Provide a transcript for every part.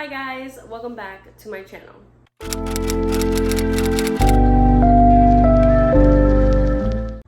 Hi guys, welcome back to my channel.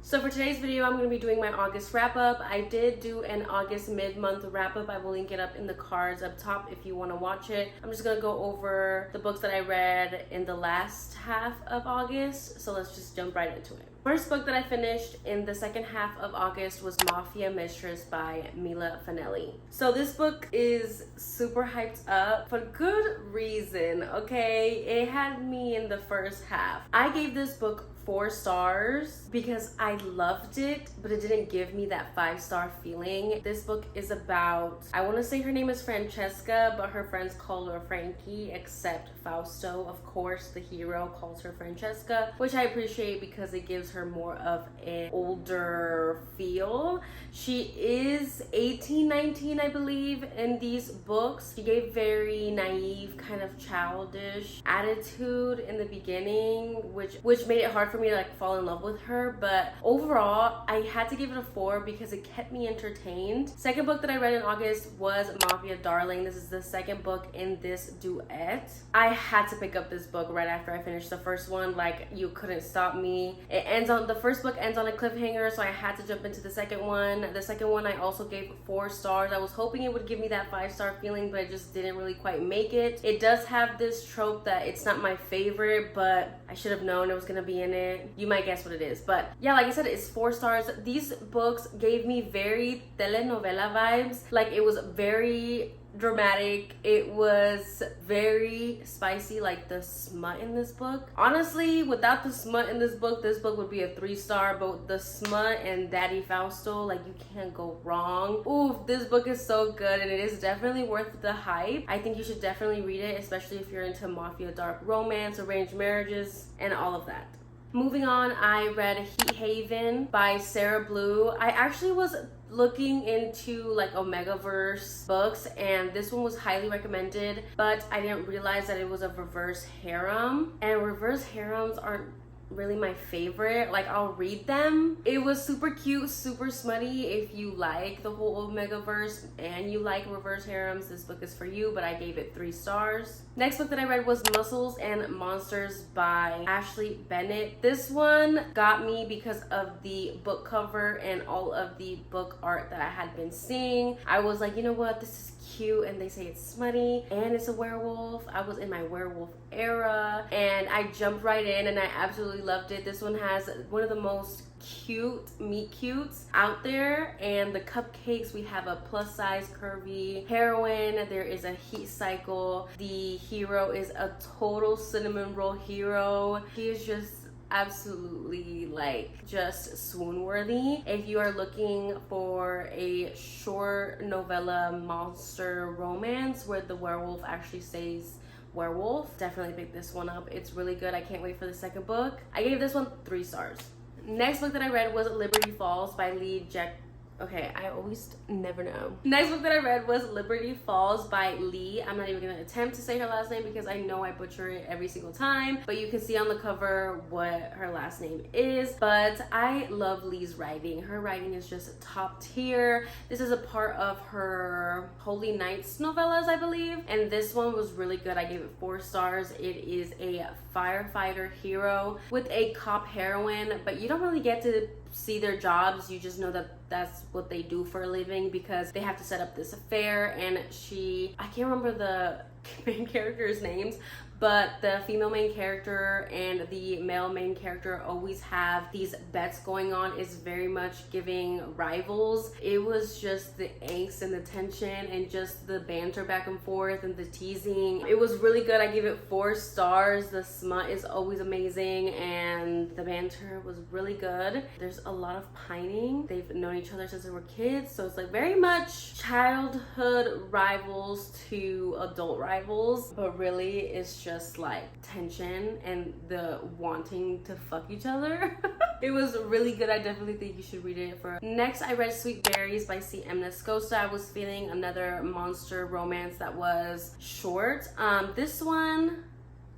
So for today's video, I'm going to be doing my August wrap-up. I did do an August mid-month wrap-up. I will link it up in the cards up top if you want to watch it. I'm just going to go over the books that I read in the last half of August. So let's just jump right into it. First book that I finished in the second half of August was Mafia, Mistress by Mila Finnelli. So this book is super hyped up for good reason, okay? It had me in the first half. I gave this book 4 stars because I loved it, but it didn't give me that 5-star feeling. This book is about, I want to say her name is Francesca, but her friends call her Frankie, except Fausto, of course, the hero, calls her Francesca, which I appreciate because it gives her more of an older feel. She is 18, 19, I believe, in these books. She gave very naive, kind of childish attitude in the beginning, which made it hard for me to like fall in love with her. But overall, I had to give it a 4 because it kept me entertained. Second book that I read in August was Mafia, Darling. This is the second book in this duet. I had to pick up this book right after I finished the first one. Like, you couldn't stop me. The first book ends on a cliffhanger, so I had to jump into the second one. The second one I also gave 4 stars. I was hoping it would give me that 5-star feeling, but it just didn't really quite make it. It does have this trope that it's not my favorite, but I should have known it was gonna be in it. You might guess what it is, but yeah, like I said, it's 4 stars. These books gave me very telenovela vibes. Like, it was very dramatic, it was very spicy, like the smut in this book. Honestly, without the smut in this book would be a 3-star, but the smut and Daddy Fausto, like, you can't go wrong. Ooh, this book is so good, and it is definitely worth the hype. I think you should definitely read it, especially if you're into mafia, dark romance, arranged marriages, and all of that. Moving on, I read Heat Haven by Sarah Blue. I actually was looking into like Omegaverse books, and this one was highly recommended, but I didn't realize that it was a reverse harem, and reverse harems aren't really my favorite. Like, I'll read them. It was super cute, super smutty. If you like the whole Omegaverse and you like reverse harems, this book is for you, but I gave it 3 stars. Next book that I read was Muscles and Monsters by Ashley Bennett. This one got me because of the book cover and all of the book art that I had been seeing. I was like, you know what, this is cute, and they say it's smutty and it's a werewolf. I was in my werewolf era and I jumped right in and I absolutely loved it. This one has one of the most cute meet cutes out there, and the cupcakes, we have a plus size curvy heroine, there is a heat cycle, the hero is a total cinnamon roll hero. He is just absolutely like just swoon worthy. If you are looking for a short novella monster romance where the werewolf actually stays werewolf, definitely pick this one up. It's really good. I can't wait for the second book. I gave this one 3 stars. Next book that I read was Liberty Falls by Jacquot. Okay, I always never know. Next book that I read was Liberty Falls by Lee. I'm not even gonna attempt to say her last name because I know I butcher it every single time, but you can see on the cover what her last name is. But I love Lee's writing. Her writing is just top tier. This is a part of her Holy Knights novellas, I believe, and this one was really good. I gave it 4 stars. It is a firefighter hero with a cop heroine, but you don't really get to see their jobs. You just know that that's what they do for a living because they have to set up this affair, and I can't remember the main characters' names, but the female main character and the male main character always have these bets going on. It's very much giving rivals. It was just the angst and the tension and just the banter back and forth and the teasing. It was really good. I give it 4 stars. The smut is always amazing and the banter was really good. There's a lot of pining. They've known each other since they were kids, so it's like very much childhood rivals to adult rivals, but really it's just like tension and the wanting to fuck each other. It was really good. I definitely think you should read it. Next, I read Sweet Berries by C.M. Nascosta. I was feeling another monster romance that was short. This one,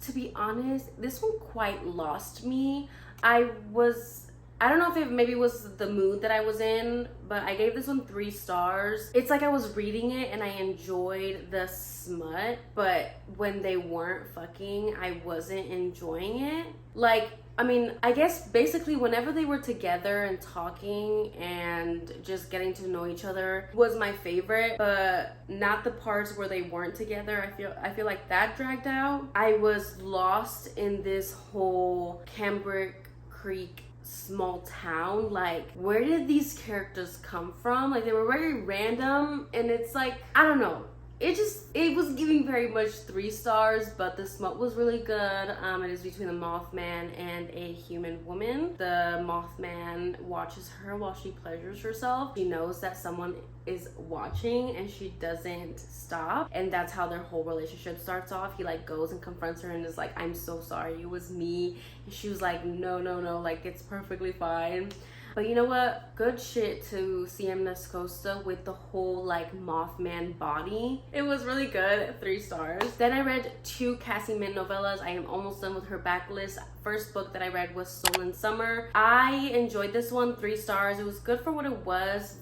to be honest, this one quite lost me. I was I don't know if it maybe was the mood that I was in, but I gave this one 3 stars. It's like I was reading it and I enjoyed the smut, but when they weren't fucking, I wasn't enjoying it. Like, I mean, I guess basically whenever they were together and talking and just getting to know each other was my favorite, but not the parts where they weren't together. I feel like that dragged out. I was lost in this whole Cambric Creek small town. Like, where did these characters come from? Like, they were very random, and it's like, I don't know. It was giving very much 3 stars, but the smut was really good. It is between the Mothman and a human woman. The Mothman watches her while she pleasures herself. She knows that someone is watching and she doesn't stop, and that's how their whole relationship starts off. He like goes and confronts her and is like, I'm so sorry, it was me. And she was like, no, like, it's perfectly fine. But you know what? Good shit to CM Nascosta with the whole like Mothman body. It was really good. 3 stars. Then I read 2 Cassie Mint novellas. I am almost done with her backlist. First book that I read was Stolen Summer. I enjoyed this one. 3 stars. It was good for what it was.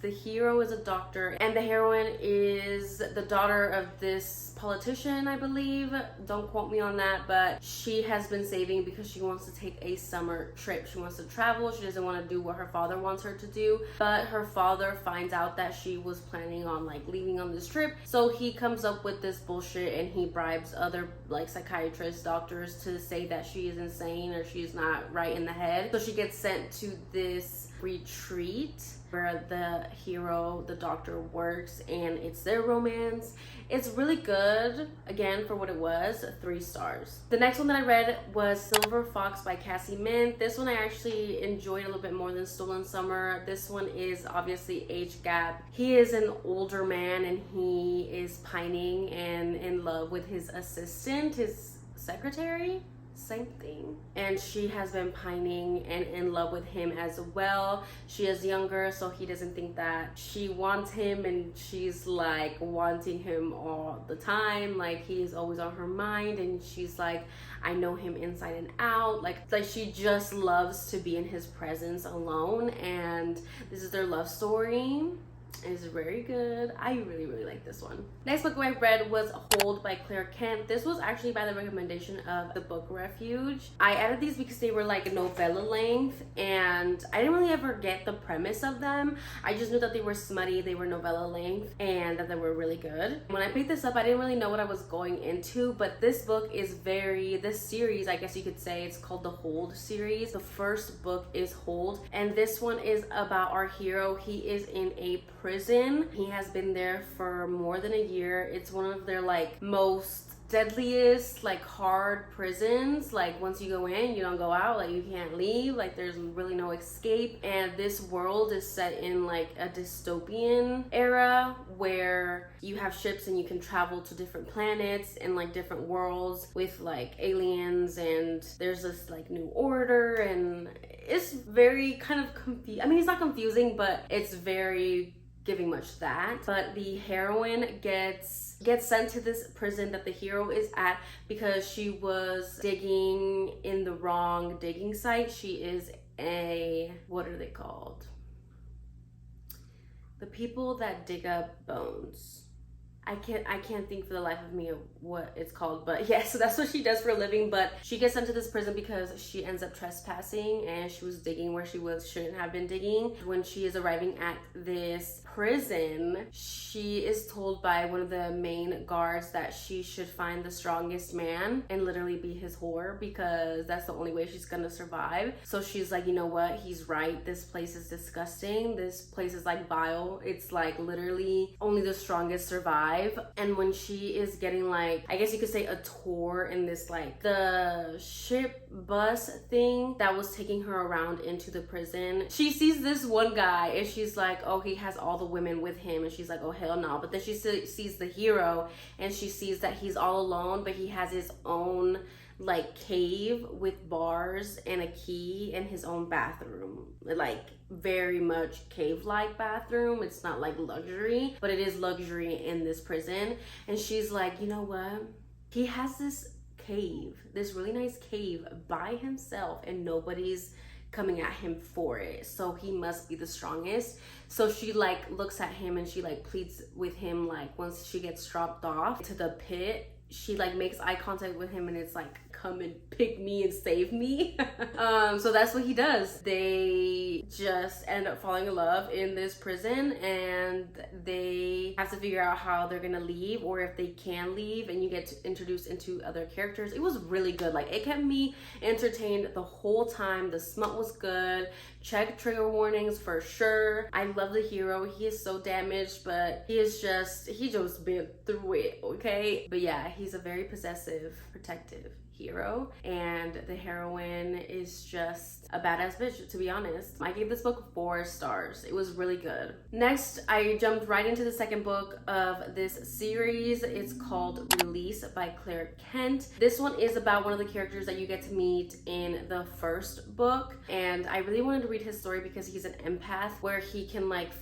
The hero is a doctor and the heroine is the daughter of this politician, I believe. Don't quote me on that, but she has been saving because she wants to take a summer trip. She wants to travel. She doesn't want to do what her father wants her to do, but her father finds out that she was planning on like leaving on this trip, so he comes up with this bullshit and he bribes other like psychiatrists, doctors to say that she is insane or she's not right in the head. So she gets sent to this retreat where the hero, the doctor, works, and it's their romance. It's really good, again, for what it was. 3 stars. The next one that I read was Silver Fox by Cassie Mint. This one I actually enjoyed a little bit more than Stolen Summer. This one is obviously age gap. He is an older man and he is pining and in love with his assistant, his secretary. Same thing. And she has been pining and in love with him as well. She is younger, so he doesn't think that she wants him, and she's like wanting him all the time. Like, he is always on her mind, and she's like, I know him inside and out. Like she just loves to be in his presence alone, and this is their love story. Is very good. I really like this one. Next book I read was Hold by Claire Kent. This was actually by the recommendation of the Book Refuge. I added these because they were like novella length, and I didn't really ever get the premise of them. I just knew that they were smutty, they were novella length, and that they were really good. When I picked this up, I didn't really know what I was going into, but this book is this series, I guess you could say, it's called the Hold series. The first book is Hold, and this one is about our hero. He is in a prison. He has been there for more than a year. It's one of their like most deadliest, like hard prisons. Like, once you go in, you don't go out. Like, you can't leave. Like, there's really no escape. And this world is set in like a dystopian era where you have ships and you can travel to different planets and like different worlds with like aliens, and there's this like new order, and it's very kind of confusing. I mean, it's not confusing, but it's very giving much that. But the heroine gets sent to this prison that the hero is at because she was digging in the wrong digging site. She is what are they called? The people that dig up bones. I can't think for the life of me of what it's called, but yeah, so that's what she does for a living. But she gets sent to this prison because she ends up trespassing, and she was digging where she shouldn't have been digging. When she is arriving at this prison, she is told by one of the main guards that she should find the strongest man and literally be his whore, because that's the only way she's gonna survive. So she's like, you know what, he's right, this place is disgusting, this place is like vile, it's like literally only the strongest survive. And when she is getting like, I guess you could say, a tour in this like the ship bus thing that was taking her around into the prison, she sees this one guy and she's like, oh, he has all the women with him, and she's like, oh hell no. But then she sees the hero and she sees that he's all alone, but he has his own like cave with bars and a key and his own bathroom, like very much cave-like bathroom. It's not like luxury, but it is luxury in this prison. And she's like, you know what, he has this cave, this really nice cave by himself, and nobody's coming at him for it, so he must be the strongest. So she like looks at him and she like pleads with him, like once she gets dropped off to the pit, she like makes eye contact with him and it's like, come and pick me and save me. So that's what he does. They just end up falling in love in this prison, and they have to figure out how they're gonna leave, or if they can leave, and you get introduced into other characters. It was really good. Like, it kept me entertained the whole time. The smut was good. Check trigger warnings for sure. I love the hero. He is so damaged, but he just been through it, okay? But yeah, he's a very possessive, protective hero, and the heroine is just a badass bitch, to be honest. I gave this book 4 stars. It was really good. Next, I jumped right into the second book of this series. It's called Release by Claire Kent. This one is about one of the characters that you get to meet in the first book, and I really wanted to read his story because he's an empath, where he can like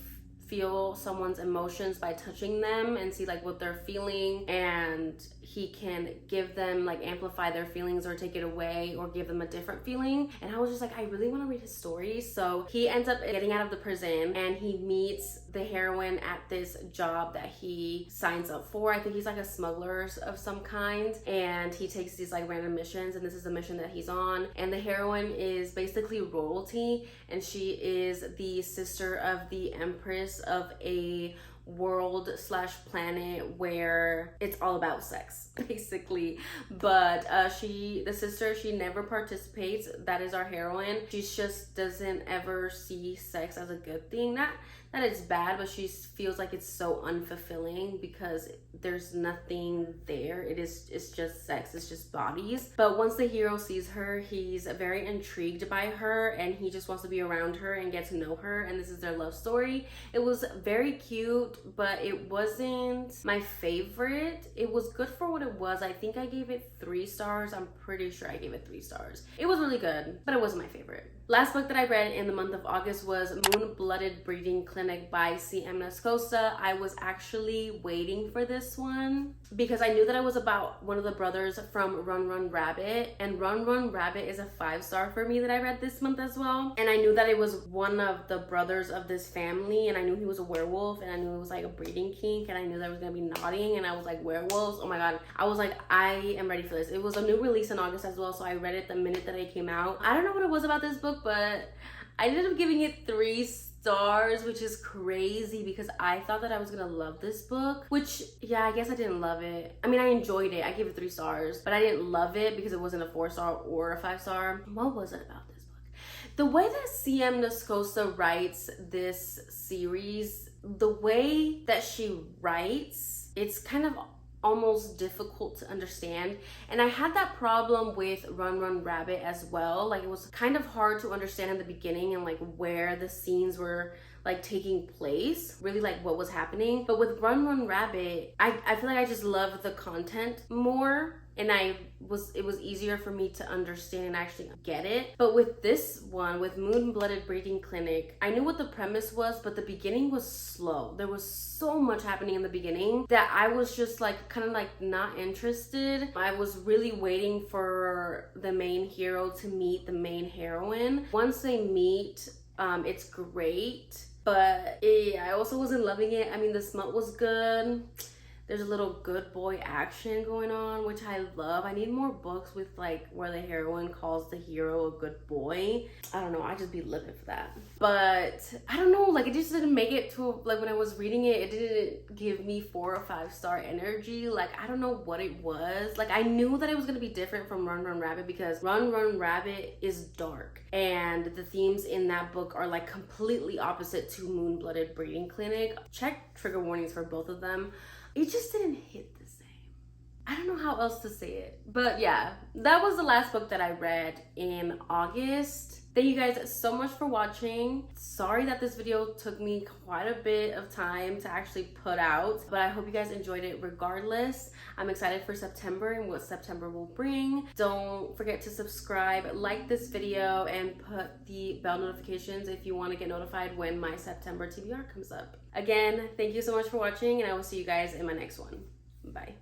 feel someone's emotions by touching them and see like what they're feeling, and he can give them, like, amplify their feelings or take it away or give them a different feeling. And I was just like, I really want to read his story. So he ends up getting out of the prison and he meets the heroine at this job that he signs up for. I think he's like a smuggler of some kind, and he takes these like random missions, and this is the mission that he's on. And the heroine is basically royalty, and she is the sister of the empress of a world/planet where it's all about sex, basically. But the sister, she never participates. That is our heroine. She just doesn't ever see sex as a good thing. Not that it's bad, but she feels like it's so unfulfilling because there's nothing there. It's just sex, it's just bodies. But once the hero sees her, he's very intrigued by her, and he just wants to be around her and get to know her, and this is their love story. It was very cute, but it wasn't my favorite. It was good for what it was. I think I gave it 3 stars. I'm pretty sure I gave it 3 stars. It was really good, but it wasn't my favorite. Last book that I read in the month of August was Moon-Blooded Breeding Clinic by C.M. Nascosta. I was actually waiting for this one because I knew that it was about one of the brothers from Run Run Rabbit, and Run Run Rabbit is a 5-star for me that I read this month as well. And I knew that it was one of the brothers of this family, and I knew he was a werewolf, and I knew it was like a breeding kink, and I knew that it was gonna be nodding, and I was like, werewolves, oh my god. I was like, I am ready for this. It was a new release in August as well, so I read it the minute that it came out. I don't know what it was about this book, but I ended up giving it 3 stars, which is crazy because I thought that I was gonna love this book, which, yeah, I guess I didn't love it. I mean, I enjoyed it. I gave it 3 stars, but I didn't love it because it wasn't a 4-star or a 5-star. What was it about this book? The way that C.M. Nascosta writes this series, the way that she writes, it's kind of almost difficult to understand. And I had that problem with Run Run Rabbit as well. Like, it was kind of hard to understand in the beginning and like where the scenes were like taking place, really like what was happening. But with Run Run Rabbit, I feel like I just loved the content more, and it was easier for me to understand and actually get it. But with this one, with Moon-Blooded Breeding Clinic, I knew what the premise was, but the beginning was slow. There was so much happening in the beginning that I was just like kind of like not interested. I was really waiting for the main hero to meet the main heroine. Once they meet, it's great, but I also wasn't loving it. I mean, the smut was good. There's a little good boy action going on, which I love. I need more books with like where the heroine calls the hero a good boy. I don't know, I just be living for that. But I don't know, like it just didn't make it to, like when I was reading it, it didn't give me 4 or 5-star energy. Like, I don't know what it was. Like, I knew that it was gonna be different from Run Run Rabbit because Run Run Rabbit is dark, and the themes in that book are like completely opposite to Moon-Blooded Breeding Clinic. Check trigger warnings for both of them. It just didn't hit the same. I don't know how else to say it. But yeah, that was the last book that I read in August. Thank you guys so much for watching. Sorry that this video took me quite a bit of time to actually put out, but I hope you guys enjoyed it regardless. I'm excited for September and what September will bring. Don't forget to subscribe, like this video, and put the bell notifications if you want to get notified when my September TBR comes up. Again, thank you so much for watching, and I will see you guys in my next one. Bye.